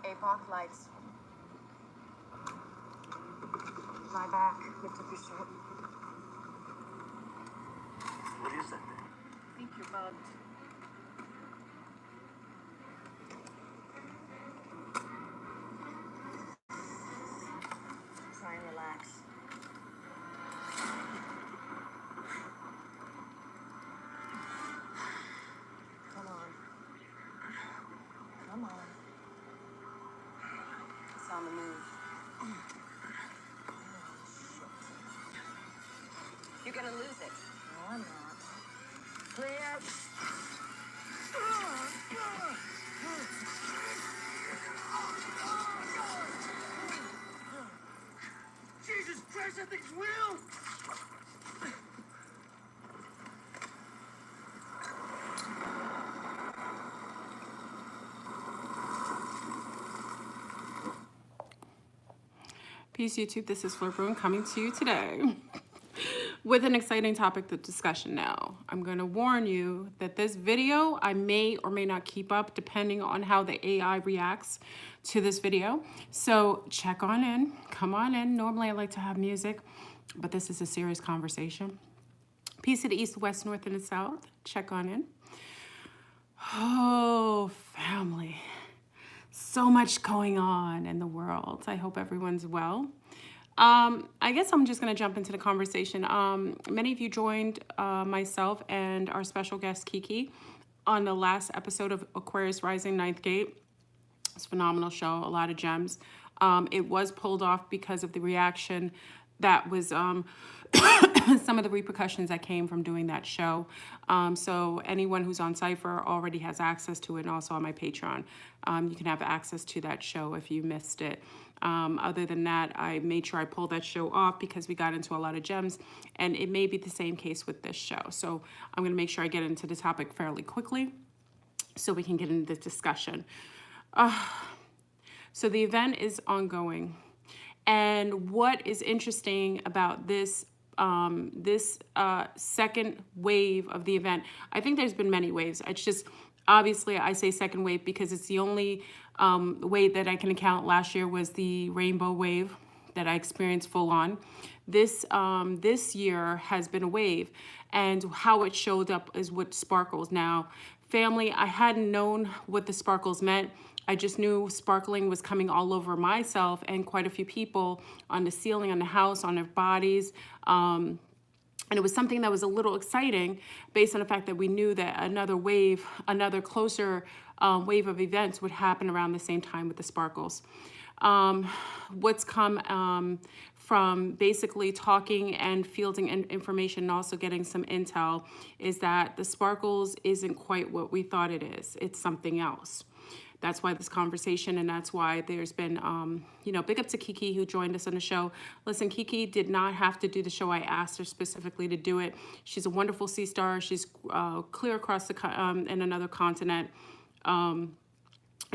APOC lights. Lie back. Lift up your shirt. What is that thing? I think you're bugged. Try and relax. Come on. Come on. It's on the move. You're gonna lose it. No, I'm not. Clear. Jesus Christ, that thing's real! Peace YouTube, this is Fleur Bruin coming to you today with an exciting topic of discussion now. I'm going to warn you that this video I may or may not keep up depending on how the AI reacts to this video. So check on in, come on in. Normally I like to have music, but this is a serious conversation. Peace to the east, west, north, and the south. Check on in. Oh, family. So much going on in the world. I hope everyone's well. I guess I'm just going to jump into the conversation. Many of you joined myself and our special guest Kiki on the last episode of Aquarius Rizing 9th Gate. It's a phenomenal show, a lot of gems. It was pulled off because of the reaction that was some of the repercussions that came from doing that show. So anyone who's on Cypher already has access to it, and also on my Patreon. You can have access to that show if you missed it. Other than that, I made sure I pulled that show off because we got into a lot of gems, and it may be the same case with this show. So I'm going to make sure I get into the topic fairly quickly so we can get into the discussion. So the event is ongoing. And what is interesting about this second wave of the event, I think there's been many waves. It's just, obviously I say second wave because it's the only wave that I can account. Last year was the rainbow wave that I experienced full on. This year has been a wave, and how it showed up is with sparkles. Now, family, I hadn't known what the sparkles meant. I just knew sparkling was coming all over myself and quite a few people, on the ceiling, on the house, on their bodies. And it was something that was a little exciting based on the fact that we knew that another wave, another closer wave of events would happen around the same time with the sparkles. What's come from basically talking and fielding information and also getting some intel is that the sparkles isn't quite what we thought it is. It's something else. That's why this conversation, and that's why there's been, big up to Kiki who joined us on the show. Listen, Kiki did not have to do the show. I asked her specifically to do it. She's a wonderful sea star. She's clear across in another continent. And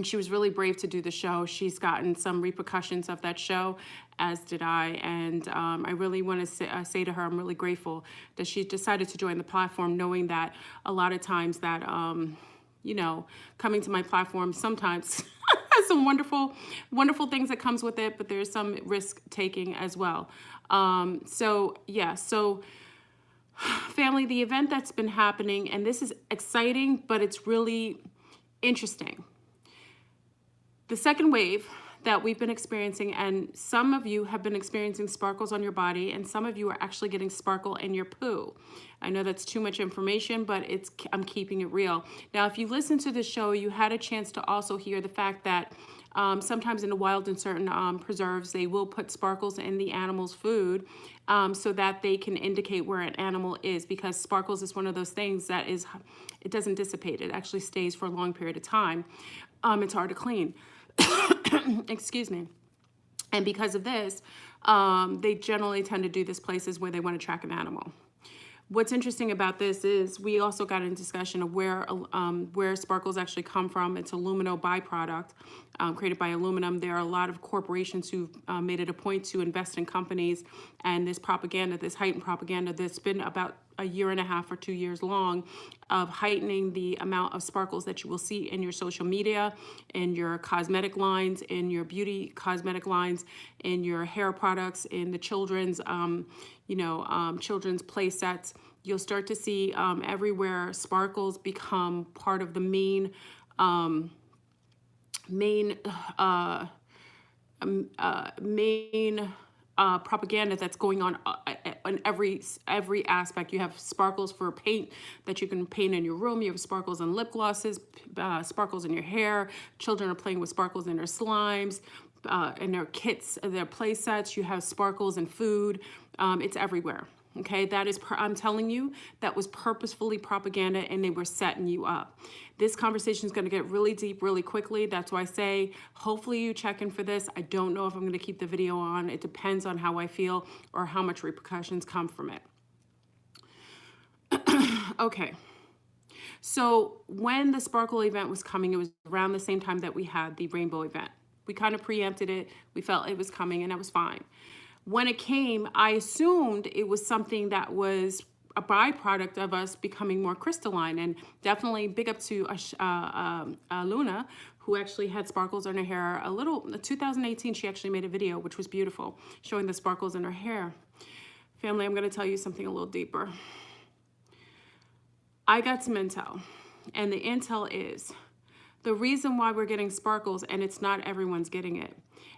she was really brave to do the show. She's gotten some repercussions of that show, as did I. And I really want to say to her, I'm really grateful that she decided to join the platform, knowing that a lot of times that, coming to my platform sometimes has some wonderful, wonderful things that comes with it, but there's some risk taking as well. So family, the event that's been happening, and this is exciting, but it's really interesting. The second wave that we've been experiencing, and some of you have been experiencing sparkles on your body, and some of you are actually getting sparkle in your poo. I know that's too much information, but I'm keeping it real. Now, if you listen to the show, you had a chance to also hear the fact that sometimes in the wild, in certain preserves, they will put sparkles in the animal's food so that they can indicate where an animal is, because sparkles is one of those things that it doesn't dissipate. It actually stays for a long period of time. It's hard to clean. Excuse me. And because of this, they generally tend to do this places where they want to track an animal. What's interesting about this is we also got into discussion of where sparkles actually come from. It's aluminum byproduct created by aluminum. There are a lot of corporations who've made it a point to invest in companies, and this propaganda, this heightened propaganda that's been about a year and a half or 2 years long, of heightening the amount of sparkles that you will see in your social media, in your cosmetic lines, in your beauty cosmetic lines, in your hair products, in the children's children's play sets. You'll start to see everywhere sparkles become part of the main propaganda that's going on in every aspect. You have sparkles for paint that you can paint in your room. You have sparkles in lip glosses, sparkles in your hair. Children are playing with sparkles in their slimes, in their kits, their play sets. You have sparkles in food. It's everywhere. Okay, that is, I'm telling you, that was purposefully propaganda, and they were setting you up. This conversation is going to get really deep really quickly. That's why I say, hopefully you check in for this. I don't know if I'm going to keep the video on. It depends on how I feel or how much repercussions come from it. Okay. So when the sparkle event was coming, it was around the same time that we had the rainbow event. We kind of preempted it. We felt it was coming, and that was fine. When it came, I assumed it was something that was a byproduct of us becoming more crystalline, and definitely big up to Luna, who actually had sparkles in her hair. 2018, she actually made a video, which was beautiful, showing the sparkles in her hair. Family, I'm going to tell you something a little deeper. I got some intel, and the intel is the reason why we're getting sparkles, and it's not everyone's getting it.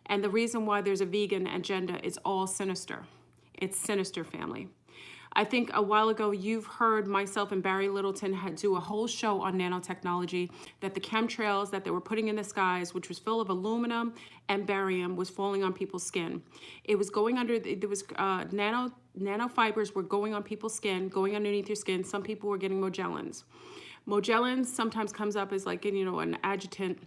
And the reason why there's a vegan agenda is all sinister. It's sinister, family. I think a while ago, you've heard myself and Barry Littleton do a whole show on nanotechnology, that the chemtrails that they were putting in the skies, which was full of aluminum and barium, was falling on people's skin. It was going under, there was nanofibers were going on people's skin, going underneath your skin. Some people were getting Mogellans. Mogellans sometimes comes up as like, an adjutant,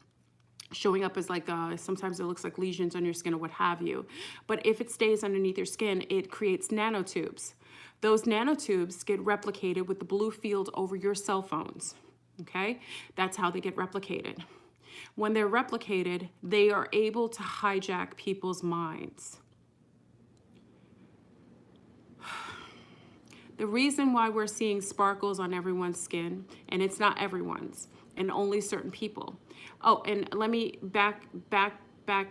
showing up as like, sometimes it looks like lesions on your skin or what have you. But if it stays underneath your skin, it creates nanotubes. Those nanotubes get replicated with the blue field over your cell phones, okay? That's how they get replicated. When they're replicated, they are able to hijack people's minds. The reason why we're seeing sparkles on everyone's skin, and it's not everyone's, and only certain people. Oh, and let me backpack a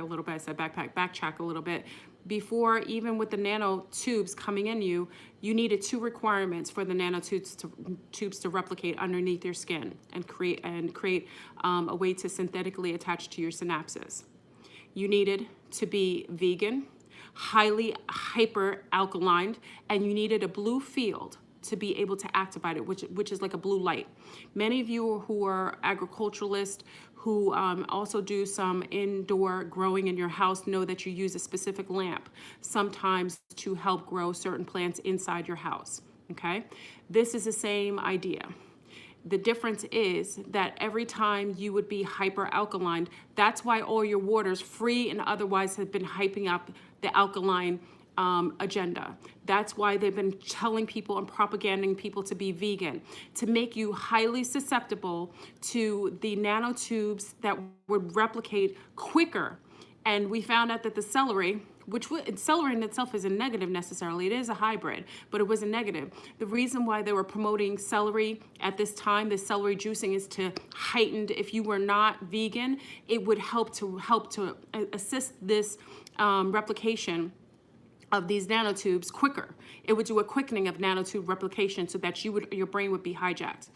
little bit. I said backtrack a little bit. Before, even with the nanotubes coming in you needed 2 requirements for the nanotubes to replicate underneath your skin and create a way to synthetically attach to your synapses. You needed to be vegan, highly hyper alkaline, and you needed a blue field to be able to activate it, which is like a blue light. Many of you who are agriculturalists, who also do some indoor growing in your house, know that you use a specific lamp sometimes to help grow certain plants inside your house, okay? This is the same idea. The difference is that every time you would be hyperalkaline, that's why all your waters, free and otherwise, have been hyping up the alkaline agenda. That's why they've been telling people and propaganding people to be vegan, to make you highly susceptible to the nanotubes that would replicate quicker. And we found out that the celery, celery in itself isn't negative necessarily, it is a hybrid, but it was a negative. The reason why they were promoting celery at this time, the celery juicing, is to heighten, if you were not vegan, it would help to assist this replication of these nanotubes quicker. It would do a quickening of nanotube replication so that your brain would be hijacked.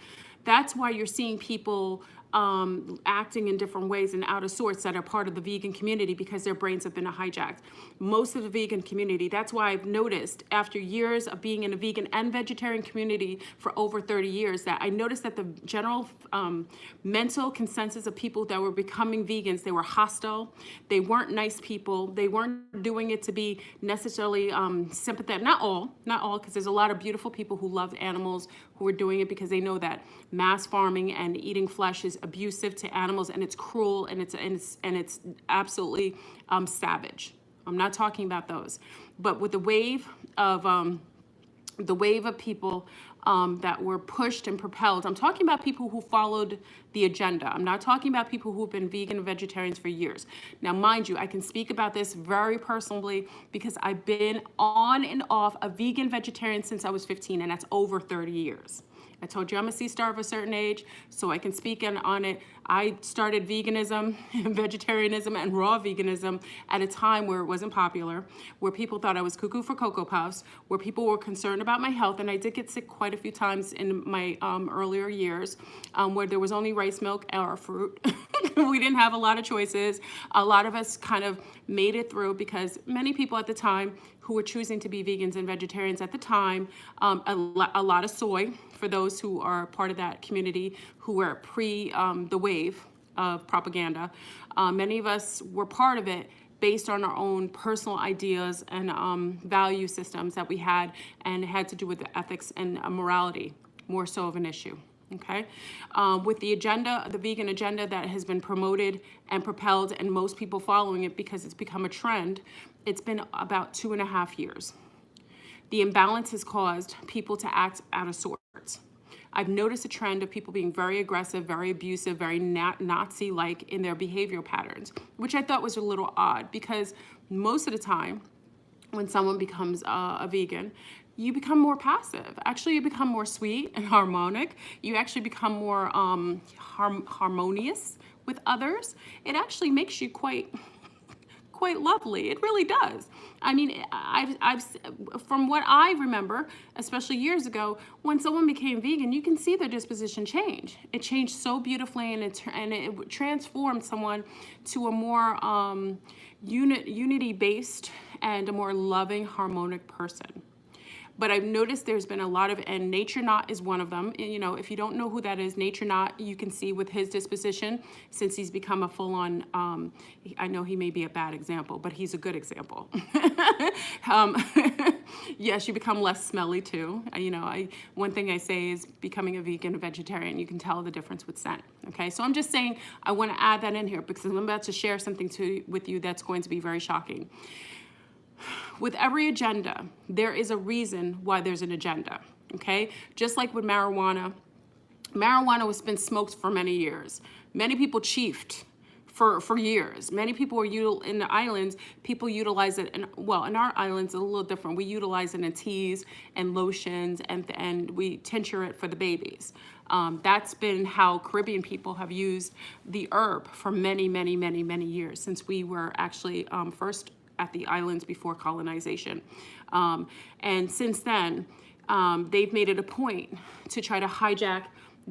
That's why you're seeing people acting in different ways and out of sorts that are part of the vegan community, because their brains have been hijacked. Most of the vegan community, that's why I've noticed after years of being in a vegan and vegetarian community for over 30 years, that I noticed that the general mental consensus of people that were becoming vegans, they were hostile, they weren't nice people, they weren't doing it to be necessarily sympathetic. Not all, because there's a lot of beautiful people who love animals who are doing it because they know that mass farming and eating flesh is abusive to animals, and it's cruel, and it's absolutely savage. I'm not talking about those. But with the wave of the wave of people that were pushed and propelled. I'm talking about people who followed the agenda. I'm not talking about people who've been vegan and vegetarians for years. Now, mind you, I can speak about this very personally because I've been on and off a vegan vegetarian since I was 15, and that's over 30 years. I told you I'm a C-star of a certain age, so I can speak on it. I started veganism, vegetarianism, and raw veganism at a time where it wasn't popular, where people thought I was cuckoo for Cocoa Puffs, where people were concerned about my health, and I did get sick quite a few times in my earlier years, where there was only rice milk or fruit. We didn't have a lot of choices. A lot of us kind of made it through because many people at the time who were choosing to be vegans and vegetarians at the time, a lot of soy for those who are part of that community who were pre the wave of propaganda. Many of us were part of it based on our own personal ideas and value systems that we had, and it had to do with the ethics and morality, more so of an issue. Okay, with the agenda, the vegan agenda that has been promoted and propelled, and most people following it because it's become a trend, it's been about 2.5 years. The imbalance has caused people to act out of sorts. I've noticed a trend of people being very aggressive, very abusive, very Nazi-like in their behavioral patterns, which I thought was a little odd because most of the time when someone becomes a vegan, you become more passive. Actually, you become more sweet and harmonic. You actually become more harmonious with others. It actually makes you quite lovely. It really does. I mean, I've from what I remember, especially years ago, when someone became vegan, you can see their disposition change. It changed so beautifully, and it transformed someone to a more unity-based and a more loving, harmonic person. But I've noticed there's been a lot of, and Nature Not is one of them. You know, if you don't know who that is, Nature Not, you can see with his disposition, since he's become a full-on, I know he may be a bad example, but he's a good example. Yes, you become less smelly too. You know, one thing I say is becoming a vegan, a vegetarian, you can tell the difference with scent. Okay, so I'm just saying I want to add that in here because I'm about to share something with you that's going to be very shocking. With every agenda, there is a reason why there's an agenda, okay? Just like with marijuana, marijuana has been smoked for many years. Many people chiefed for years. Many people were in the islands, people utilize it, and well, in our islands, it's a little different. We utilize it in teas and lotions, and we tincture it for the babies. That's been how Caribbean people have used the herb for many, many, many, many years, since we were actually first at the islands before colonization. And since then, they've made it a point to try to hijack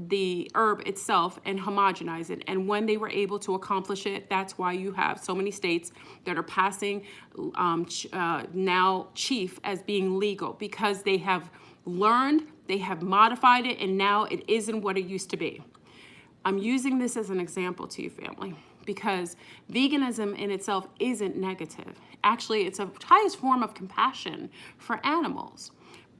the herb itself and homogenize it. And when they were able to accomplish it, that's why you have so many states that are passing now chief as being legal, because they have learned, they have modified it, and now it isn't what it used to be. I'm using this as an example to you, family, because veganism in itself isn't negative. Actually, it's a highest form of compassion for animals.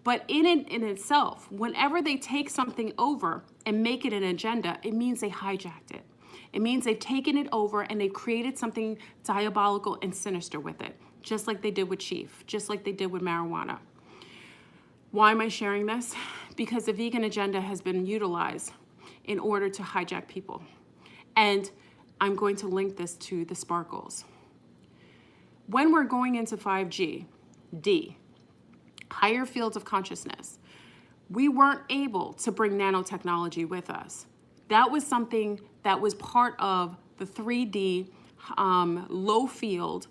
But in itself, whenever they take something over and make it an agenda, it means they hijacked it. It means they've taken it over and they've created something diabolical and sinister with it, just like they did with chief, just like they did with marijuana. Why am I sharing this? Because the vegan agenda has been utilized in order to hijack people. And I'm going to link this to the sparkles. When we're going into 5G, higher fields of consciousness, we weren't able to bring nanotechnology with us. That was something that was part of the 3D low field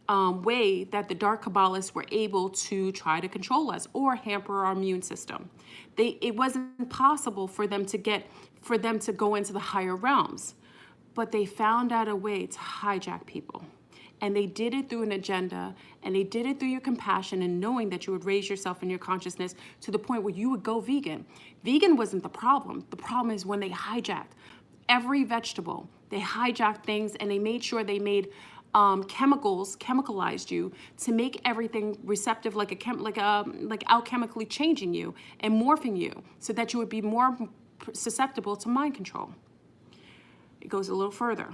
way that the dark Kabbalists were able to try to control us or hamper our immune system. It wasn't possible for them to go into the higher realms, but they found out a way to hijack people. And they did it through an agenda, and they did it through your compassion and knowing that you would raise yourself in your consciousness to the point where you would go vegan. Vegan wasn't the problem. The problem is when they hijacked every vegetable. They hijacked things, and they made sure they made chemicalized you to make everything receptive, like alchemically changing you and morphing you so that you would be more susceptible to mind control. It goes a little further.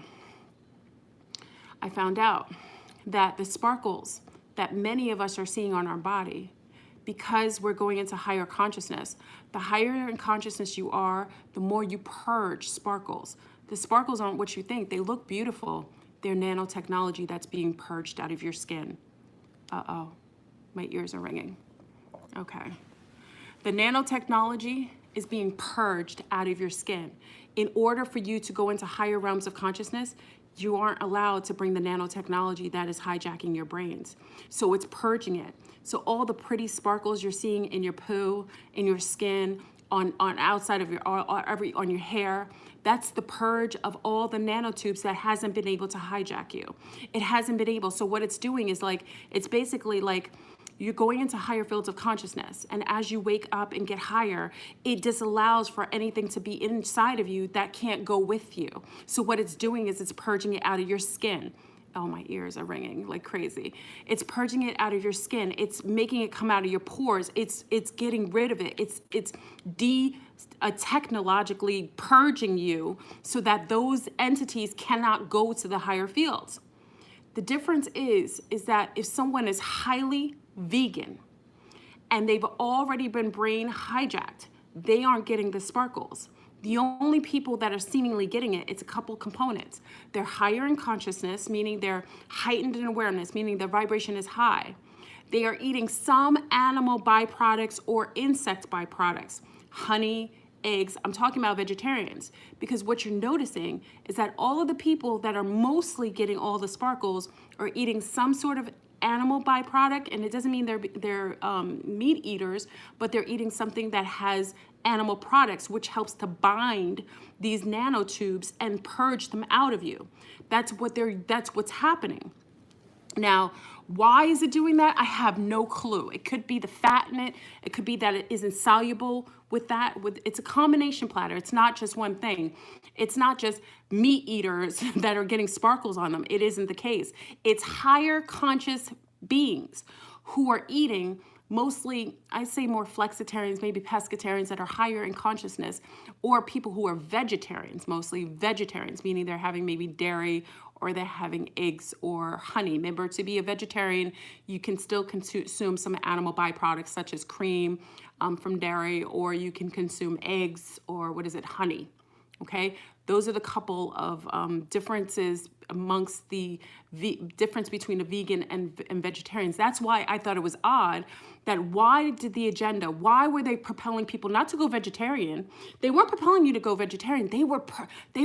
I found out that the sparkles that many of us are seeing on our body because we're going into higher consciousness. The higher in consciousness you are, the more you purge sparkles. The sparkles aren't what you think. They look beautiful. They're nanotechnology that's being purged out of your skin. Uh-oh, my ears are ringing. Okay. The nanotechnology is being purged out of your skin. In order for you to go into higher realms of consciousness, you aren't allowed to bring the nanotechnology that is hijacking your brains. So it's purging it. So all the pretty sparkles you're seeing in your poo, in your skin, on outside of your, on your hair, that's the purge of all the nanotubes that hasn't been able to hijack you. It hasn't been able. So what it's doing is like, it's basically like, you're going into higher fields of consciousness. And as you wake up and get higher, it disallows for anything to be inside of you that can't go with you. So what it's doing is it's purging it out of your skin. Oh, my ears are ringing like crazy. It's purging it out of your skin. It's making it come out of your pores. It's getting rid of it. It's technologically purging you so that those entities cannot go to the higher fields. The difference is that if someone is highly vegan and they've already been brain hijacked, they aren't getting the sparkles. The only people that are seemingly getting it, it's a couple components. They're higher in consciousness, meaning they're heightened in awareness, meaning their vibration is high. They are eating some animal byproducts or insect byproducts, honey, eggs. I'm talking about vegetarians, because what you're noticing is that all of the people that are mostly getting all the sparkles are eating some sort of animal byproduct, and it doesn't mean they're meat eaters, but they're eating something that has animal products, which helps to bind these nanotubes and purge them out of you. That's what's happening. Now, why is it doing that? I have no clue. It could be the fat in it. It could be that it is insoluble with that. It's a combination platter. It's not just one thing. It's not just meat eaters that are getting sparkles on them. It isn't the case. It's higher conscious beings who are eating mostly, I say more flexitarians, maybe pescatarians that are higher in consciousness, or people who are vegetarians, mostly vegetarians, meaning they're having maybe dairy or they're having eggs or honey. Remember, to be a vegetarian, you can still consume some animal byproducts such as cream from dairy, or you can consume eggs or honey. Okay, those are the couple of differences amongst the difference between a vegan and vegetarians. That's why I thought it was odd that why were they propelling people not to go vegetarian? They weren't propelling you to go vegetarian. They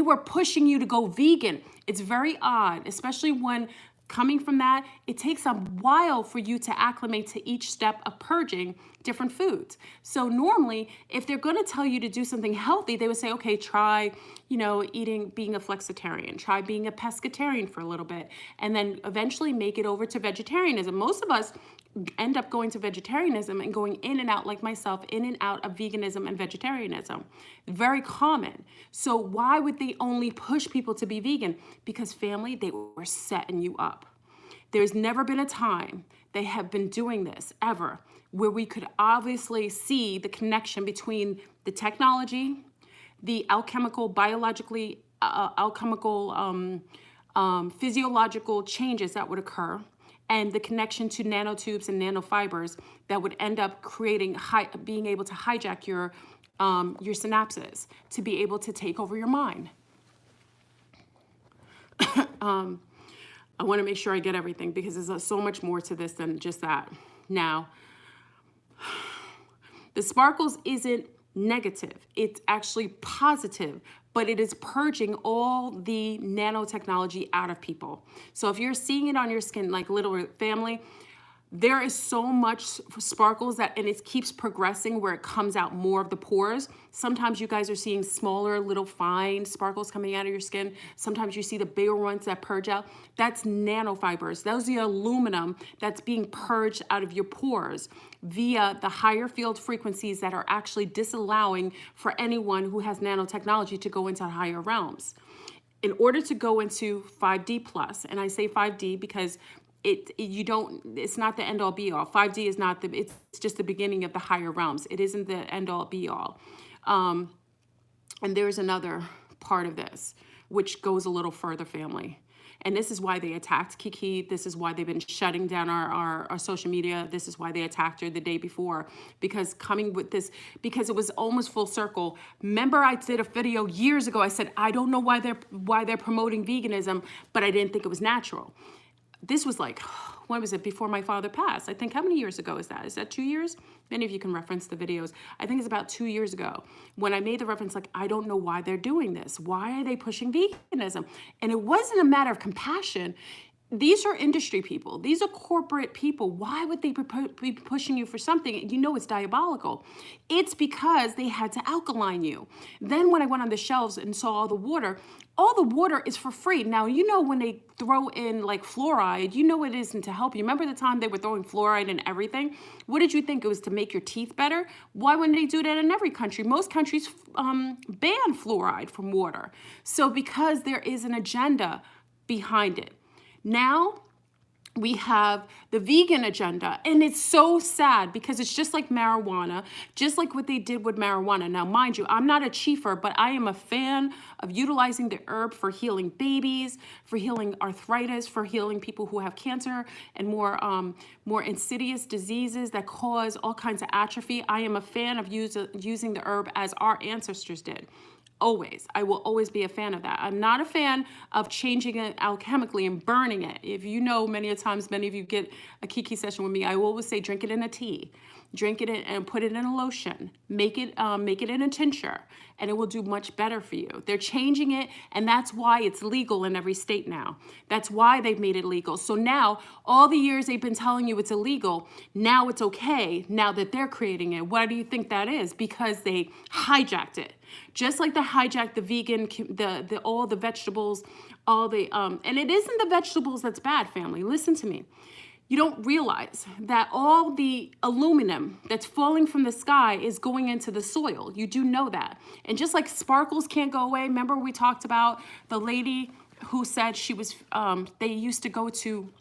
were pushing you to go vegan. It's very odd, especially when coming from that, it takes a while for you to acclimate to each step of purging different foods. So normally, if they're going to tell you to do something healthy, they would say, okay, try, being a flexitarian, try being a pescatarian for a little bit, and then eventually make it over to vegetarianism. Most of us end up going to vegetarianism and going in and out, like myself, in and out of veganism and vegetarianism. Very common. So why would they only push people to be vegan? Because family, they were setting you up. There's never been a time they have been doing this ever where we could obviously see the connection between the technology, the alchemical, physiological changes that would occur, and the connection to nanotubes and nanofibers that would end up creating, being able to hijack your synapses to be able to take over your mind. I want to make sure I get everything because there's so much more to this than just that. Now, the sparkles isn't negative. It's actually positive, but it is purging all the nanotechnology out of people. So if you're seeing it on your skin, like little family, there is so much sparkles and it keeps progressing where it comes out more of the pores. Sometimes you guys are seeing smaller, little fine sparkles coming out of your skin. Sometimes you see the bigger ones that purge out. That's nanofibers. Those are the aluminum that's being purged out of your pores via the higher field frequencies that are actually disallowing for anyone who has nanotechnology to go into higher realms. In order to go into 5D plus, and I say 5D because it's not the end all be all. 5D is not it's just the beginning of the higher realms. It isn't the end all be all. And there's another part of this, which goes a little further, family. And this is why they attacked Kiki. This is why they've been shutting down our social media. This is why they attacked her the day before, because coming with this, because it was almost full circle. Remember, I did a video years ago. I said, I don't know why they're promoting veganism, but I didn't think it was natural. This was like, when was it? Before my father passed. I think, how many years ago is that? Is that 2 years? Many of you can reference the videos. I think it's about 2 years ago when I made the reference, like, I don't know why they're doing this. Why are they pushing veganism? And it wasn't a matter of compassion. These are industry people. These are corporate people. Why would they be pushing you for something? You know it's diabolical. It's because they had to alkaline you. Then when I went on the shelves and saw all the water is for free. Now, you know when they throw in like fluoride, you know it isn't to help you. Remember the time they were throwing fluoride in everything? What did you think? It was to make your teeth better? Why wouldn't they do that in every country? Most countries ban fluoride from water. So because there is an agenda behind it. Now we have the vegan agenda, and it's so sad because it's just like marijuana, just like what they did with marijuana. Now, mind you, I'm not a chiefer, but I am a fan of utilizing the herb for healing babies, for healing arthritis, for healing people who have cancer and more insidious diseases that cause all kinds of atrophy. I am a fan of using the herb as our ancestors did. Always. I will always be a fan of that. I'm not a fan of changing it alchemically and burning it. If you know, many of times, many of you get a Kiki session with me, I will always say, drink it in a tea. Drink it in and put it in a lotion. Make it in a tincture, and it will do much better for you. They're changing it, and that's why it's legal in every state now. That's why they've made it legal. So now, all the years they've been telling you it's illegal, now it's okay, now that they're creating it. Why do you think that is? Because they hijacked it. Just like they hijacked the vegan, all the vegetables, and it isn't the vegetables that's bad, family. Listen to me. You don't realize that all the aluminum that's falling from the sky is going into the soil. You do know that. And just like sparkles can't go away, remember we talked about the lady who said she was, they used to go to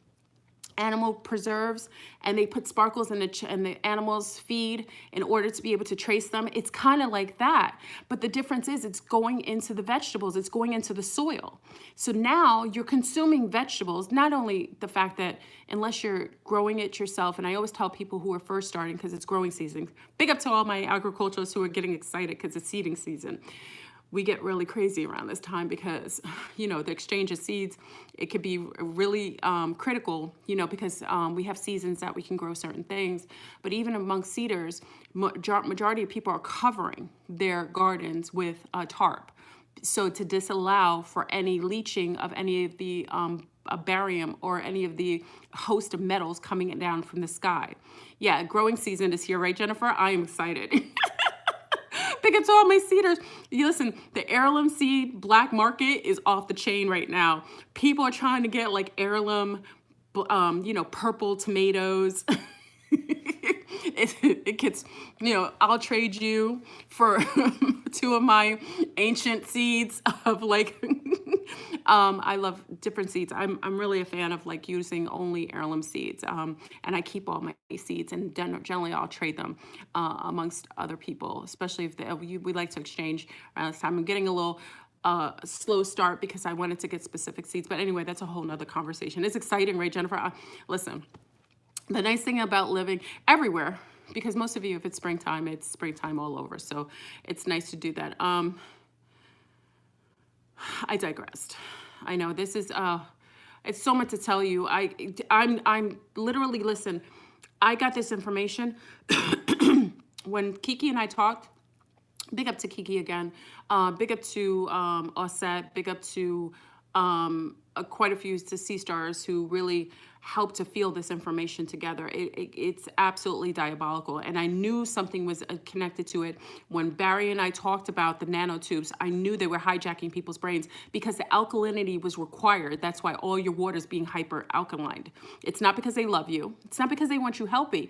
animal preserves and they put sparkles in the animals' feed in order to be able to trace them. It's kind of like that. But the difference is it's going into the vegetables, it's going into the soil. So now you're consuming vegetables, not only the fact that unless you're growing it yourself, and I always tell people who are first starting because it's growing season, big up to all my agriculturists who are getting excited because it's seeding season. We get really crazy around this time because, you know, the exchange of seeds, it could be really critical, you know, because we have seasons that we can grow certain things. But even amongst seeders, majority of people are covering their gardens with tarp. So to disallow for any leaching of any of the barium or any of the host of metals coming down from the sky. Yeah, growing season is here, right, Jennifer? I am excited. Big up to all my seeders. You listen, the heirloom seed black market is off the chain right now. People are trying to get like heirloom, you know, purple tomatoes. It gets, you know, I'll trade you for 2 of my ancient seeds of like, I love different seeds. I'm really a fan of like using only heirloom seeds. And I keep all my seeds and generally I'll trade them amongst other people, especially if we like to exchange around this time. I'm getting a little slow start because I wanted to get specific seeds. But anyway, that's a whole nother conversation. It's exciting, right, Jennifer? Listen. The nice thing about living everywhere, because most of you, if it's springtime all over. So it's nice to do that. I digressed. I know this is, it's so much to tell you. I'm literally, listen, I got this information when Kiki and I talked. Big up to Kiki again. Big up to Osset. Big up to quite a few to Sea Stars who really help to feel this information together. It's absolutely diabolical. And I knew something was connected to it. When Barry and I talked about the nanotubes, I knew they were hijacking people's brains because the alkalinity was required. That's why all your water is being hyper alkalined. It's not because they love you. It's not because they want you healthy.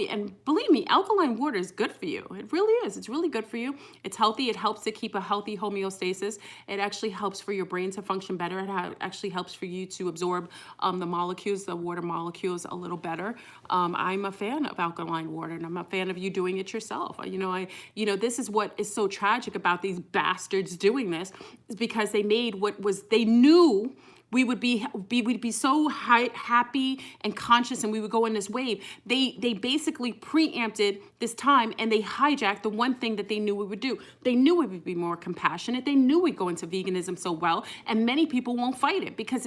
And believe me, alkaline water is good for you. It really is. It's really good for you. It's healthy. It helps to keep a healthy homeostasis. It actually helps for your brain to function better. It actually helps for you to absorb the molecules, the water molecules a little better. I'm a fan of alkaline water, and I'm a fan of you doing it yourself. This is what is so tragic about these bastards doing this, is because they made they knew We would we'd be so happy and conscious, and we would go in this wave. They basically preempted this time, and they hijacked the one thing that they knew we would do. They knew we would be more compassionate. They knew we'd go into veganism so well, and many people won't fight it because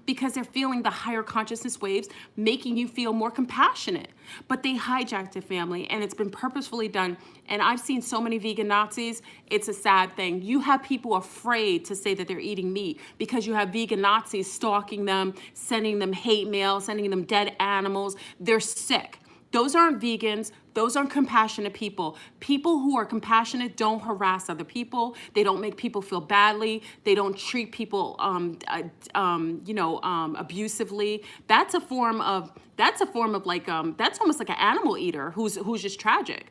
because they're feeling the higher consciousness waves, making you feel more compassionate. But they hijacked it, family, and it's been purposefully done. And I've seen so many vegan Nazis. It's a sad thing. You have people afraid to say that they're eating meat because you have vegan Nazis stalking them, sending them hate mail, sending them dead animals. They're sick. Those aren't vegans. Those aren't compassionate people. People who are compassionate don't harass other people. They don't make people feel badly. They don't treat people, abusively. That's a form of like, that's almost like an animal eater who's just tragic.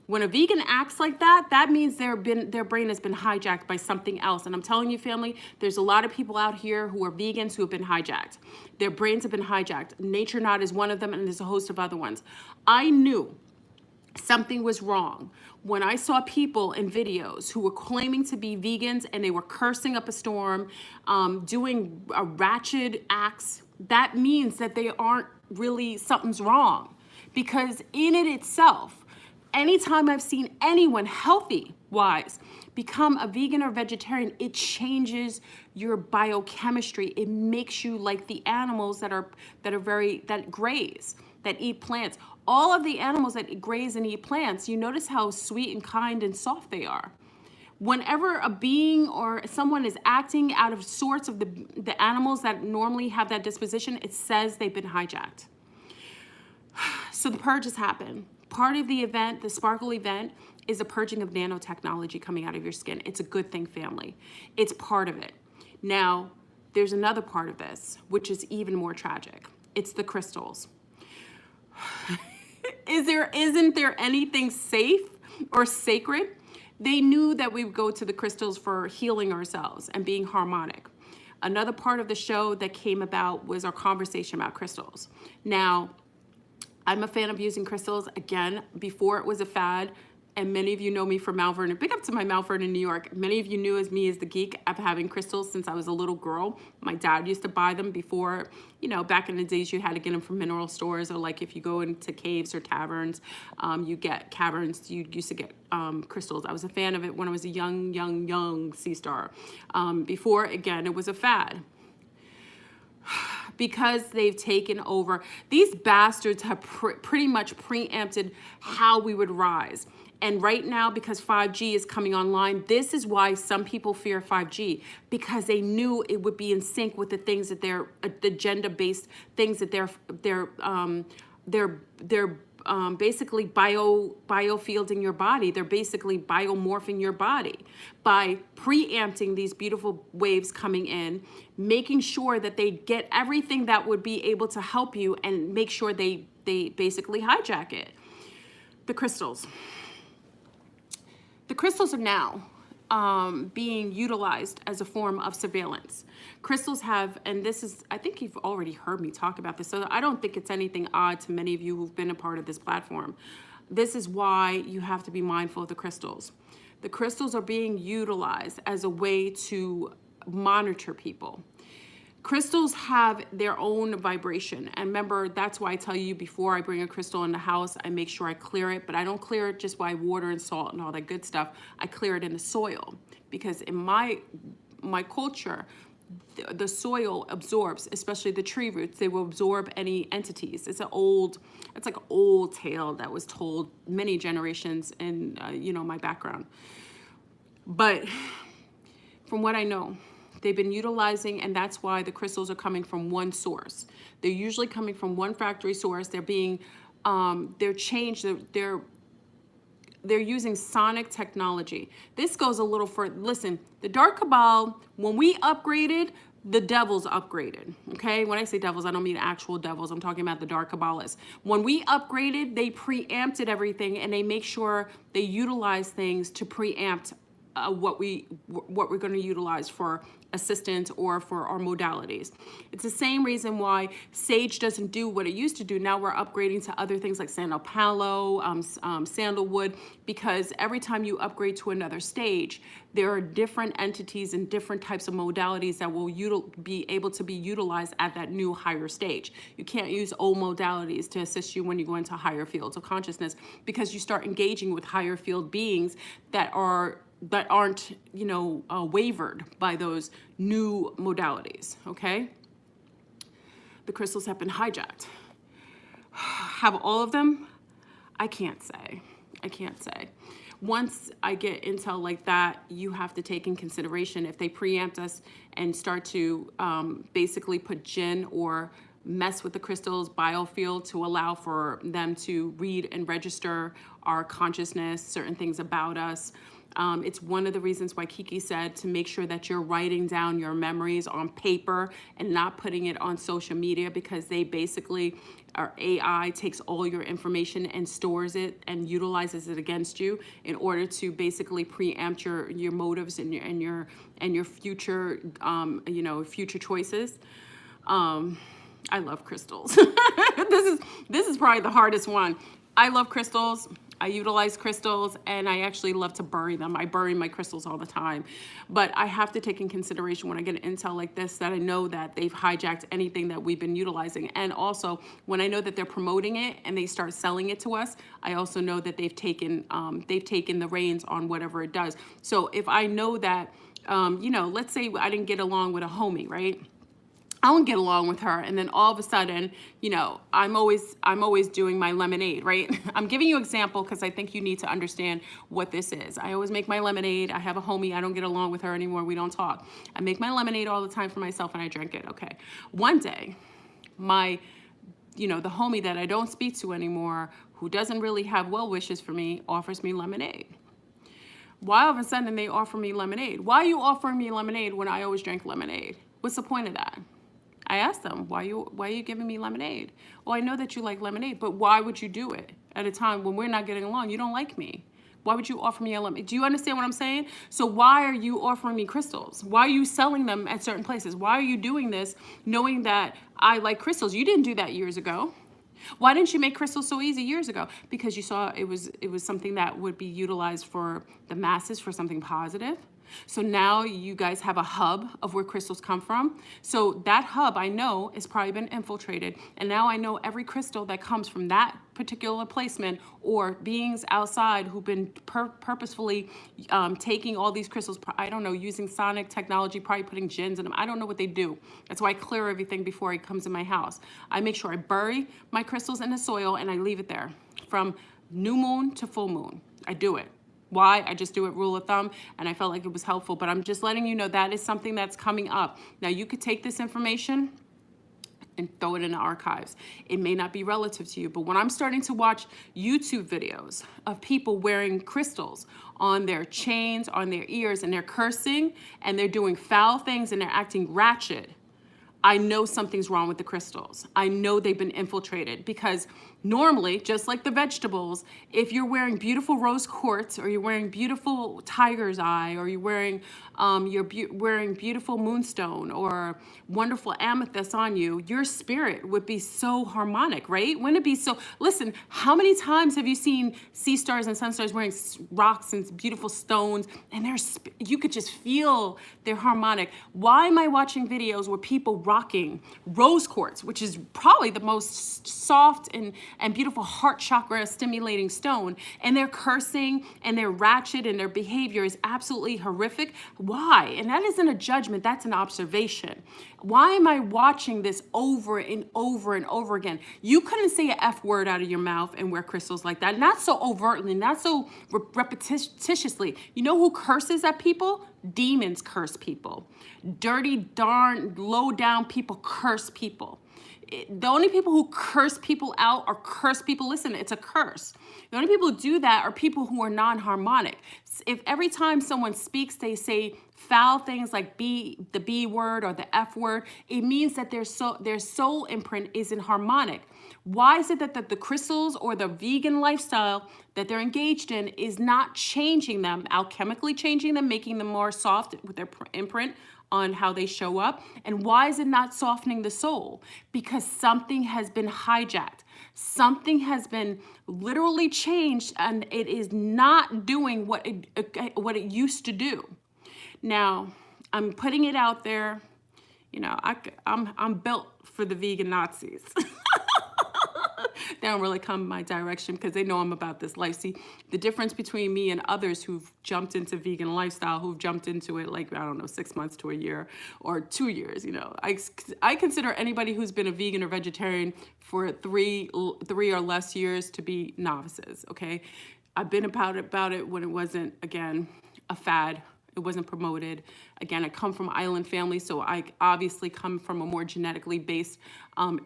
When a vegan acts like that, that means their brain has been hijacked by something else. And I'm telling you, family, there's a lot of people out here who are vegans who have been hijacked. Their brains have been hijacked. Nature Not is one of them, and there's a host of other ones. I knew something was wrong when I saw people in videos who were claiming to be vegans and they were cursing up a storm, doing ratchet acts. That means that they aren't really, something's wrong. Because in it itself, anytime I've seen anyone healthy-wise become a vegan or vegetarian, it changes your biochemistry. It makes you like the animals that graze, that eat plants. All of the animals that graze and eat plants, you notice how sweet and kind and soft they are. Whenever a being or someone is acting out of sorts of the animals that normally have that disposition, it says they've been hijacked. So the purge has happened. Part of the event, the Sparkle event, is a purging of nanotechnology coming out of your skin. It's a good thing, family. It's part of it. Now, there's another part of this, which is even more tragic. It's the crystals. Isn't there anything safe or sacred? They knew that we would go to the crystals for healing ourselves and being harmonic. Another part of the show that came about was our conversation about crystals. Now, I'm a fan of using crystals. Again, before it was a fad, and many of you know me from Mount Vernon. Big up to my Mount Vernon, New York. Many of you knew me as the geek of having crystals since I was a little girl. My dad used to buy them before, back in the days you had to get them from mineral stores, or like if you go into caves or taverns, you get caverns, you used to get crystals. I was a fan of it when I was a young sea star. Before, again, it was a fad. Because they've taken over. These bastards have pretty much preempted how we would rise. And right now, because 5G is coming online, this is why some people fear 5G, because they knew it would be in sync with the things that they're agenda-based things that they're basically biofielding your body. They're basically biomorphing your body by preempting these beautiful waves coming in, making sure that they get everything that would be able to help you, and make sure they basically hijack it. The crystals. The crystals are now being utilized as a form of surveillance. Crystals have, and this is, I think you've already heard me talk about this, so I don't think it's anything odd to many of you who've been a part of this platform. This is why you have to be mindful of the crystals. The crystals are being utilized as a way to monitor people. Crystals have their own vibration. And remember, that's why I tell you before I bring a crystal in the house, I make sure I clear it, but I don't clear it just by water and salt and all that good stuff. I clear it in the soil, because in my culture, the soil absorbs, especially the tree roots, they will absorb any entities. It's like an old tale that was told many generations in, my background. But from what I know, they've been utilizing, and that's why the crystals are coming from one source. They're usually coming from one factory source. They're being, they're changed, they're using sonic technology. This goes a little further. Listen, the Dark Cabal, when we upgraded, the devils upgraded, okay? When I say devils, I don't mean actual devils. I'm talking about the Dark Kabbalists. When we upgraded, they preempted everything, and they make sure they utilize things to preempt what we're going to utilize for assistance or for our modalities. It's the same reason why sage doesn't do what it used to do. Now we're upgrading to other things like sandalwood, because every time you upgrade to another stage, there are different entities and different types of modalities that will be able to be utilized at that new higher stage. You can't use old modalities to assist you when you go into higher fields of consciousness, because you start engaging with higher field beings that aren't, wavered by those new modalities, okay? The crystals have been hijacked. Have all of them? I can't say. Once I get intel like that, you have to take in consideration if they preempt us and start to basically put jinn or mess with the crystals biofield to allow for them to read and register our consciousness, certain things about us. It's one of the reasons why Kiki said to make sure that you're writing down your memories on paper and not putting it on social media, because they basically, our AI takes all your information and stores it and utilizes it against you in order to basically preempt your motives and your future future choices. I love crystals. This is probably the hardest one. I love crystals. I utilize crystals, and I actually love to bury them. I bury my crystals all the time. But I have to take in consideration when I get intel like this that I know that they've hijacked anything that we've been utilizing. And also, when I know that they're promoting it and they start selling it to us, I also know that they've taken the reins on whatever it does. So if I know that, let's say I didn't get along with a homie, right? I won't get along with her, and then all of a sudden, I'm always doing my lemonade, right? I'm giving you an example because I think you need to understand what this is. I always make my lemonade. I have a homie. I don't get along with her anymore. We don't talk. I make my lemonade all the time for myself, and I drink it. Okay. One day, the homie that I don't speak to anymore, who doesn't really have well wishes for me, offers me lemonade. Why all of a sudden they offer me lemonade? Why are you offering me lemonade when I always drink lemonade? What's the point of that? I asked them, why are you giving me lemonade? Well, I know that you like lemonade, but why would you do it at a time when we're not getting along? You don't like me. Why would you offer me a lemonade? Do you understand what I'm saying? So why are you offering me crystals? Why are you selling them at certain places? Why are you doing this knowing that I like crystals? You didn't do that years ago. Why didn't you make crystals so easy years ago? Because you saw it was something that would be utilized for the masses, for something positive. So now you guys have a hub of where crystals come from. So that hub, I know, has probably been infiltrated. And now I know every crystal that comes from that particular placement, or beings outside who've been purposefully taking all these crystals, I don't know, using sonic technology, probably putting jinns in them. I don't know what they do. That's why I clear everything before it comes in my house. I make sure I bury my crystals in the soil and I leave it there from new moon to full moon. I do it. Why? I just do it rule of thumb, and I felt like it was helpful. But I'm just letting you know that is something that's coming up. Now, you could take this information and throw it in the archives. It may not be relative to you, but when I'm starting to watch YouTube videos of people wearing crystals on their chains, on their ears, and they're cursing, and they're doing foul things, and they're acting ratchet, I know something's wrong with the crystals. I know they've been infiltrated, because normally, just like the vegetables, if you're wearing beautiful rose quartz, or you're wearing beautiful tiger's eye, or you're wearing wearing beautiful moonstone or wonderful amethyst on you, your spirit would be so harmonic, right? Wouldn't it be so? Listen, how many times have you seen sea stars and sun stars wearing rocks and beautiful stones, and you could just feel they're harmonic? Why am I watching videos where people rocking rose quartz, which is probably the most soft and beautiful heart chakra stimulating stone, and they're cursing and they're ratchet and their behavior is absolutely horrific? Why? And that isn't a judgment, that's an observation. Why am I watching this over and over and over again? You couldn't say an F word out of your mouth and wear crystals like that. Not so overtly, not so repetitiously. You know who curses at people? Demons curse people. Dirty, darn, low down people curse people. The only people who curse people out or curse people, listen, it's a curse. The only people who do that are people who are non-harmonic. If every time someone speaks, they say foul things like the B word or the F word, it means that their soul imprint isn't harmonic. Why is it that the crystals or the vegan lifestyle that they're engaged in is not changing them, alchemically changing them, making them more soft with their imprint? on how they show up. And why is it not softening the soul? Because something has been hijacked. Something has been literally changed, and it is not doing what it used to do. Now, I'm putting it out there. You know, I'm built for the vegan Nazis. They don't really come my direction because they know I'm about this life. See, the difference between me and others who've jumped into vegan lifestyle, who've jumped into it like, I don't know, 6 months to a year or 2 years, you know. I consider anybody who's been a vegan or vegetarian for three or less years to be novices, okay? I've been about it when it wasn't, again, a fad. It wasn't promoted. Again, I come from island family, so I obviously come from a more genetically based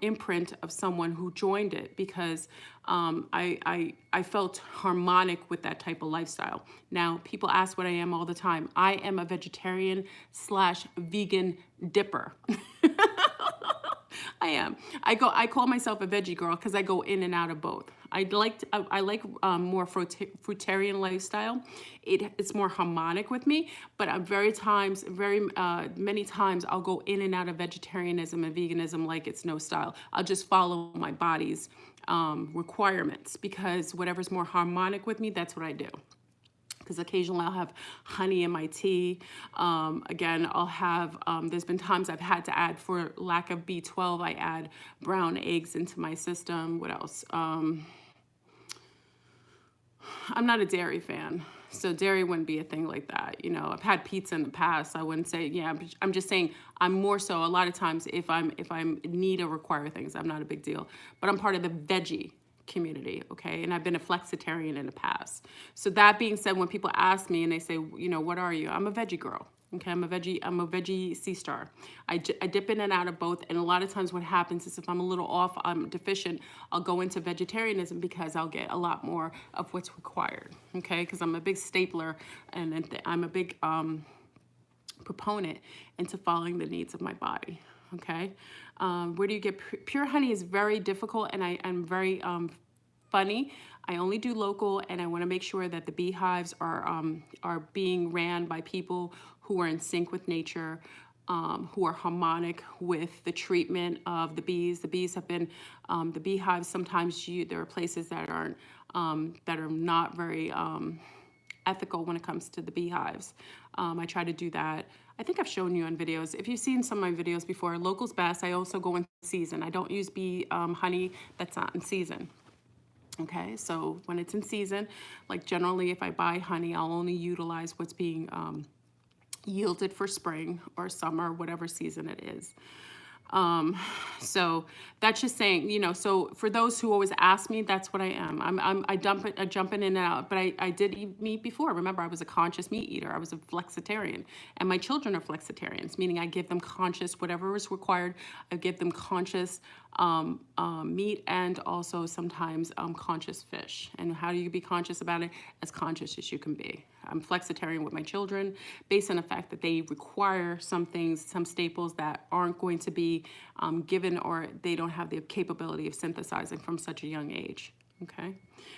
imprint of someone who joined it because I felt harmonic with that type of lifestyle. Now, people ask what I am all the time. I am a vegetarian / vegan dipper. I am. I call myself a veggie girl because I go in and out of both. I like more fruitarian lifestyle. It's more harmonic with me, but many times I'll go in and out of vegetarianism and veganism like it's no style. I'll just follow my body's requirements because whatever's more harmonic with me, that's what I do. Because occasionally I'll have honey in my tea. Again, I'll have, there's been times I've had to add, for lack of B12, I add brown eggs into my system. What else? I'm not a dairy fan, so dairy wouldn't be a thing like that. You know, I've had pizza in the past. I wouldn't say, yeah, I'm just saying I'm more so a lot of times if I'm need or require things, I'm not a big deal. But I'm part of the veggie community, okay? And I've been a flexitarian in the past. So that being said, when people ask me and they say, you know, what are you? I'm a veggie girl, okay? I'm a veggie sea star. I dip in and out of both, and a lot of times what happens is if I'm a little off, I'm deficient, I'll go into vegetarianism because I'll get a lot more of what's required, okay? Because I'm a big stapler, and I'm a big proponent into following the needs of my body. Okay, where do you get pure honey? Is very difficult, and I'm very funny. I only do local, and I want to make sure that the beehives are being ran by people who are in sync with nature, who are harmonic with the treatment of the bees. The bees have been the beehives. Sometimes there are places that aren't that are not very ethical when it comes to the beehives. I try to do that. I think I've shown you on videos. If you've seen some of my videos before, local's best. I also go in season. I don't use bee honey that's not in season. Okay, so when it's in season, like generally if I buy honey, I'll only utilize what's being yielded for spring or summer, whatever season it is. So that's just saying, you know, so for those who always ask me, that's what I am. I jump in and out, but I did eat meat before. Remember, I was a conscious meat eater. I was a flexitarian, and my children are flexitarians, meaning I give them conscious, whatever is required. I give them conscious meat and also sometimes conscious fish. And how do you be conscious about it? As conscious as you can be. I'm flexitarian with my children based on the fact that they require some things, some staples that aren't going to be given, or they don't have the capability of synthesizing from such a young age. Okay,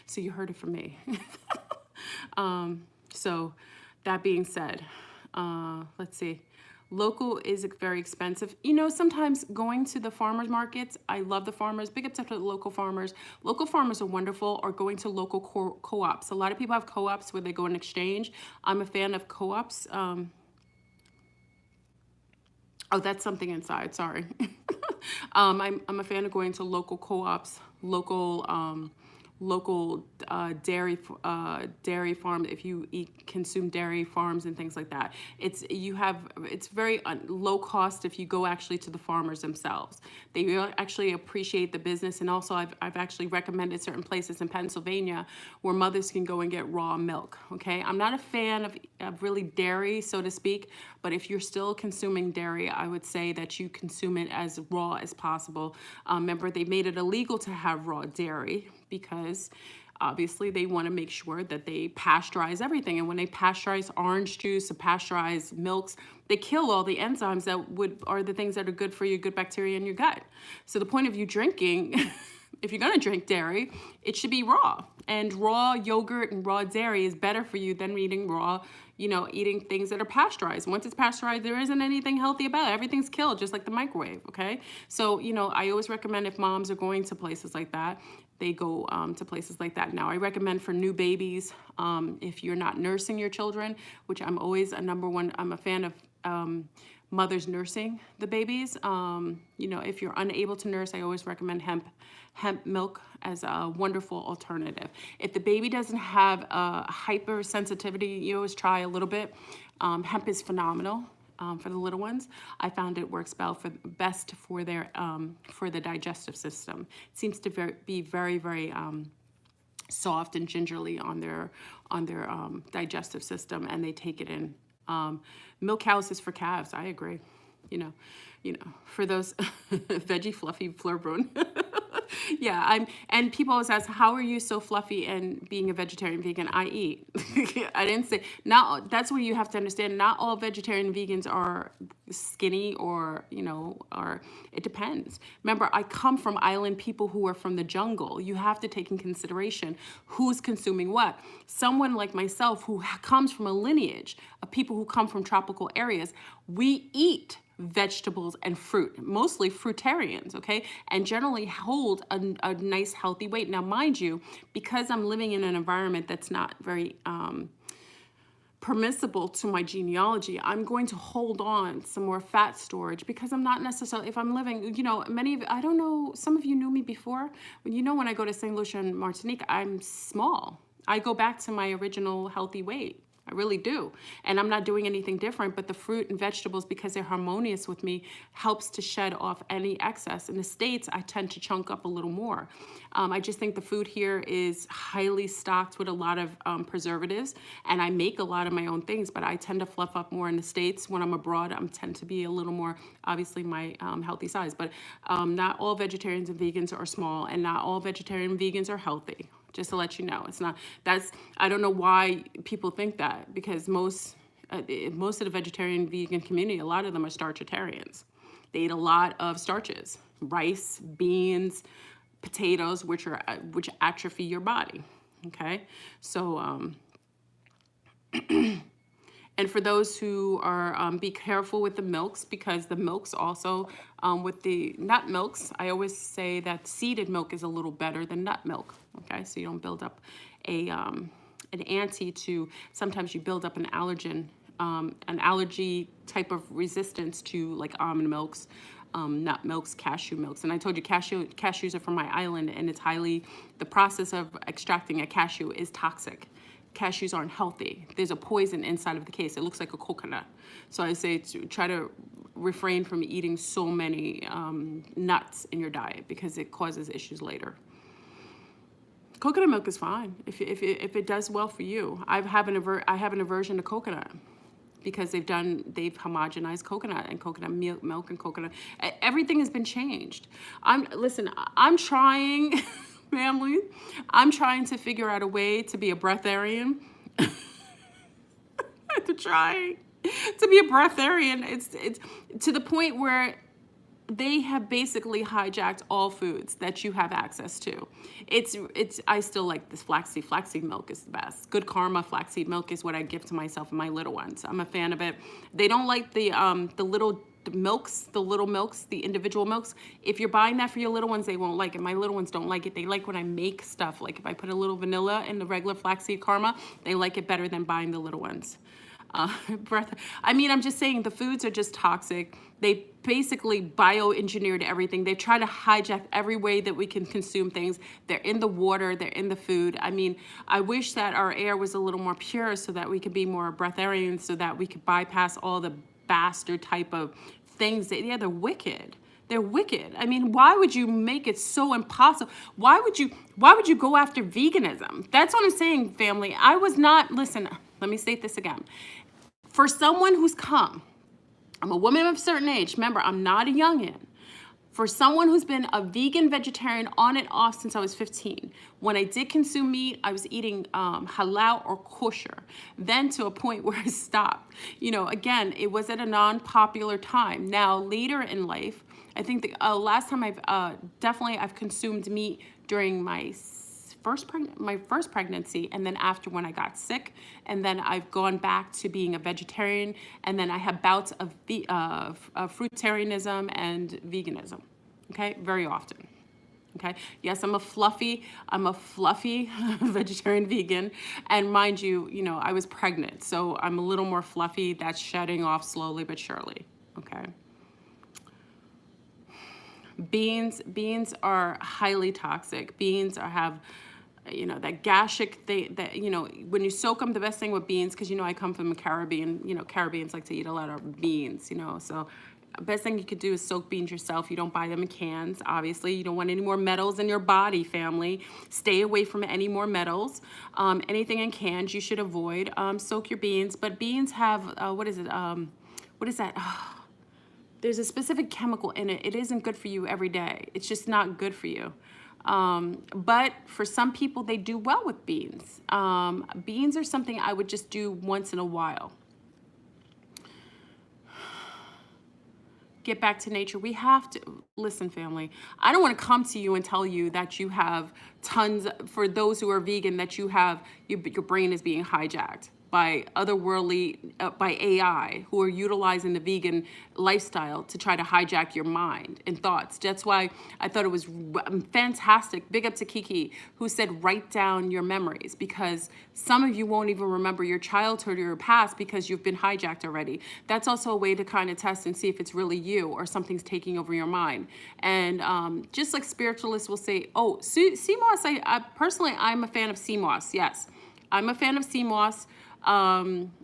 so you heard it from me. So that being said, let's see. Local is very expensive. You know, sometimes going to the farmers markets, I love the farmers. Big up to the local farmers. Local farmers are wonderful, or going to local co-ops. A lot of people have co-ops where they go and exchange. I'm a fan of co-ops. Oh, that's something inside, sorry. I'm a fan of going to local co-ops, local dairy farm. If you consume dairy farms and things like that, it's very low cost if you go actually to the farmers themselves. They actually appreciate the business, and also I've actually recommended certain places in Pennsylvania where mothers can go and get raw milk. Okay, I'm not a fan of really dairy, so to speak, but if you're still consuming dairy, I would say that you consume it as raw as possible. Remember, they made it illegal to have raw dairy because obviously they want to make sure that they pasteurize everything. And when they pasteurize orange juice or pasteurize milks, they kill all the enzymes that are the things that are good for you, good bacteria in your gut. So the point of you drinking if you're going to drink dairy, it should be raw. And raw yogurt and raw dairy is better for you than eating raw, eating things that are pasteurized. Once it's pasteurized, there isn't anything healthy about it. Everything's killed, just like the microwave, okay? So, I always recommend if moms are going to places like that, they go to places like that. Now, I recommend for new babies, if you're not nursing your children, which I'm always I'm a fan of mothers nursing the babies. If you're unable to nurse, I always recommend hemp milk as a wonderful alternative. If the baby doesn't have a hypersensitivity, you always try a little bit. Hemp is phenomenal for the little ones. I found it works best for their for the digestive system. It seems to be very, very soft and gingerly on their digestive system, and they take it in. Milk cows is for calves. I agree. For those veggie fluffy flurbrun. Yeah, and people always ask, how are you so fluffy and being a vegetarian vegan? I eat. I didn't say, that's where you have to understand, not all vegetarian vegans are skinny or it depends. Remember, I come from island people who are from the jungle. You have to take in consideration who's consuming what. Someone like myself who comes from a lineage of people who come from tropical areas, we eat vegetables and fruit, mostly fruitarians, okay, and generally hold a nice healthy weight. Now, mind you, because I'm living in an environment that's not very permissible to my genealogy, I'm going to hold on some more fat storage because I'm not necessarily, if I'm living, I don't know, some of you knew me before. When I go to St. Lucia and Martinique, I'm small. I go back to my original healthy weight. I really do. And I'm not doing anything different, but the fruit and vegetables, because they're harmonious with me, helps to shed off any excess. In the States, I tend to chunk up a little more. I just think the food here is highly stocked with a lot of preservatives, and I make a lot of my own things, but I tend to fluff up more in the States. When I'm abroad, I tend to be a little more, obviously, my healthy size. But not all vegetarians and vegans are small, and not all vegetarian and vegans are healthy. Just to let you know, I don't know why people think that, because most of the vegetarian vegan community, a lot of them are starchitarians. They eat a lot of starches, rice, beans, potatoes, which atrophy your body. Okay, so and for those who are, be careful with the milks, because the milks also, with the nut milks, I always say that seeded milk is a little better than nut milk, okay? So you don't build up an sometimes you build up an allergy type of resistance to like almond milks, nut milks, cashew milks. And I told you cashews are from my island, and the process of extracting a cashew is toxic. Cashews aren't healthy. There's a poison inside of the case. It looks like a coconut. So I say to try to refrain from eating so many nuts in your diet, because it causes issues later. Coconut milk is fine if it does well for you. I have an aversion to coconut, because they've homogenized coconut and coconut milk and coconut. Everything has been changed. I'm trying. Family, I'm trying to figure out a way to be a breatharian. to be a breatharian. It's to the point where they have basically hijacked all foods that you have access to. I still like this flaxseed. Flaxseed milk is the best. Good Karma flaxseed milk is what I give to myself and my little ones. I'm a fan of it. They don't like the little milks, the individual milks. If you're buying that for your little ones, they won't like it. My little ones don't like it. They like when I make stuff. Like if I put a little vanilla in the regular flaxseed Karma, they like it better than buying the little ones. I'm just saying the foods are just toxic. They basically bioengineered everything. They try to hijack every way that we can consume things. They're in the water, they're in the food. I wish that our air was a little more pure so that we could be more breatharians, so that we could bypass all the bastard type of things they're wicked. They're wicked. Why would you make it so impossible? Why would you go after veganism? That's what I'm saying, family. Listen, let me state this again. For someone who's I'm a woman of a certain age. Remember, I'm not a youngin'. For someone who's been a vegan, vegetarian on and off since I was 15, when I did consume meat, I was eating halal or kosher. Then to a point where I stopped. Again, it was at a non-popular time. Now, later in life, I think the last time I've consumed meat during my first pregnancy, and then after when I got sick, and then I've gone back to being a vegetarian, and then I have bouts of fruitarianism and veganism. Okay, very often. Okay, yes, I'm a fluffy vegetarian vegan, and mind you, you know, I was pregnant, so I'm a little more fluffy. That's shedding off slowly but surely. Okay. Beans are highly toxic. Beans have, you know, that gastric thing that, you know, when you soak them, the best thing with beans, because, you know, I come from the Caribbean, you know, Caribbeans like to eat a lot of beans, you know, so best thing you could do is soak beans yourself. You don't buy them in cans, obviously. You don't want any more metals in your body, family. Stay away from any more metals. Anything in cans you should avoid. Soak your beans, but beans have, what is it? What is that? There's a specific chemical in it. It isn't good for you every day. It's just not good for you. But for some people, they do well with beans. Beans are something I would just do once in a while. Get back to nature. We have to, listen, family, I don't want to come to you and tell you that you have tons, for those who are vegan, that you have, your brain is being hijacked by otherworldly, by AI, who are utilizing the vegan lifestyle to try to hijack your mind and thoughts. That's why I thought it was fantastic. Big up to Kiki, who said, write down your memories, because some of you won't even remember your childhood or your past because you've been hijacked already. That's also a way to kind of test and see if it's really you or something's taking over your mind. And just like spiritualists will say, oh, CMOS, I personally, I'm a fan of CMOS. Yes, I'm a fan of CMOS.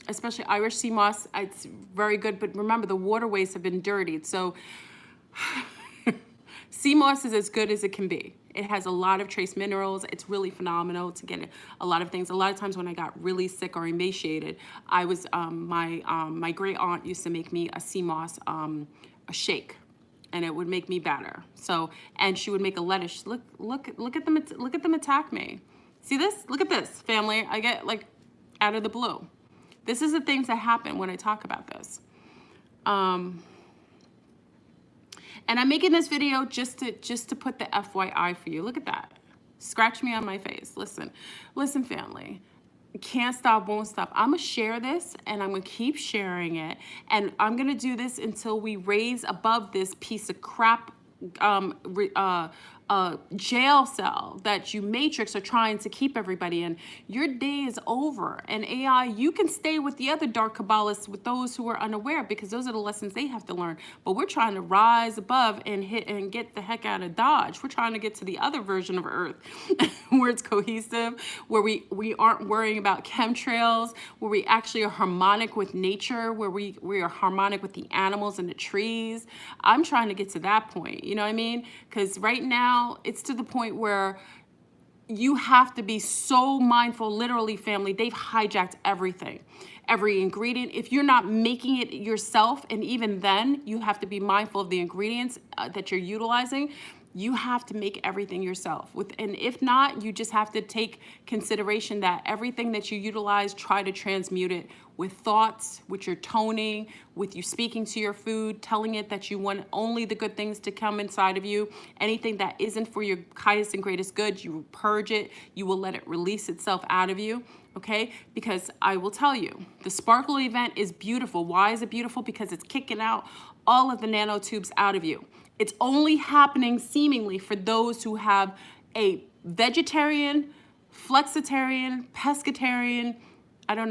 Especially Irish sea moss. It's very good, but remember the waterways have been dirtied. So sea moss is as good as it can be. It has a lot of trace minerals. It's really phenomenal to get a lot of things. A lot of times when I got really sick or emaciated, I was, my great aunt used to make me a sea moss, a shake, and it would make me better. So, and she would make a lettuce. Look at them attack me. See this? Look at this, family. I get like, out of the blue. This is the things that happen when I talk about this. And I'm making this video just to put the FYI for you. Look at that. Scratch me on my face. Listen, family. Can't stop, won't stop. I'm gonna share this, and I'm gonna keep sharing it, and I'm gonna do this until we raise above this piece of crap jail cell that you Matrix are trying to keep everybody in. Your day is over. And AI, you can stay with the other dark Kabbalists, with those who are unaware, because those are the lessons they have to learn. But we're trying to rise above and hit and get the heck out of Dodge. We're trying to get to the other version of Earth where it's cohesive, where we aren't worrying about chemtrails, where we actually are harmonic with nature, where we are harmonic with the animals and the trees. I'm trying to get to that point, you know what I mean? Because right now, it's to the point where you have to be so mindful, literally, family. They've hijacked everything, every ingredient. If you're not making it yourself, and even then, you have to be mindful of the ingredients that you're utilizing. You have to make everything yourself. And if not, you just have to take consideration that everything that you utilize, try to transmute it with thoughts, with your toning, with you speaking to your food, telling it that you want only the good things to come inside of you. Anything that isn't for your highest and greatest good, you will purge it. You will let it release itself out of you. Okay, because I will tell you, the Sparkle event is beautiful. Why is it beautiful? Because it's kicking out all of the nanotubes out of you. It's only happening seemingly for those who have a vegetarian, flexitarian, pescatarian, I don't know,